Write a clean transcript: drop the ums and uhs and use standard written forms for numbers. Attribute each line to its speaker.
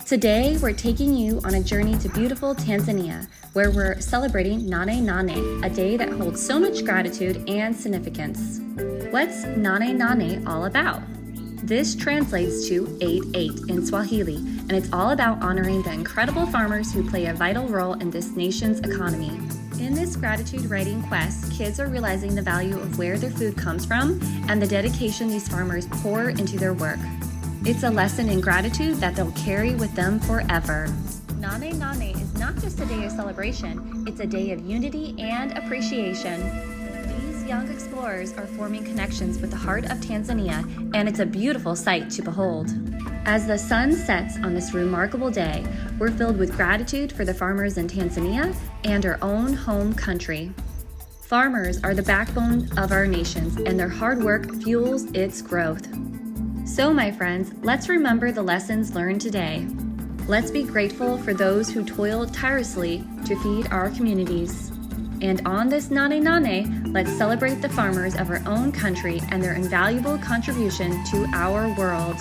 Speaker 1: Today, we're taking you on a journey to beautiful Tanzania, where we're celebrating Nane Nane, a day that holds so much gratitude and significance. What's Nane Nane all about? This translates to 8-8 in Swahili, and it's all about honoring the incredible farmers who play a vital role in this nation's economy. In this gratitude writing quest, kids are realizing the value of where their food comes from and the dedication these farmers pour into their work. It's a lesson in gratitude that they'll carry with them forever. Nane Nane is not just a day of celebration, it's a day of unity and appreciation. These young explorers are forming connections with the heart of Tanzania, and it's a beautiful sight to behold. As the sun sets on this remarkable day, we're filled with gratitude for the farmers in Tanzania and our own home country. Farmers are the backbone of our nations, and their hard work fuels its growth. So, my friends, let's remember the lessons learned today. Let's be grateful for those who toiled tirelessly to feed our communities. And on this Nane Nane, let's celebrate the farmers of our own country and their invaluable contribution to our world.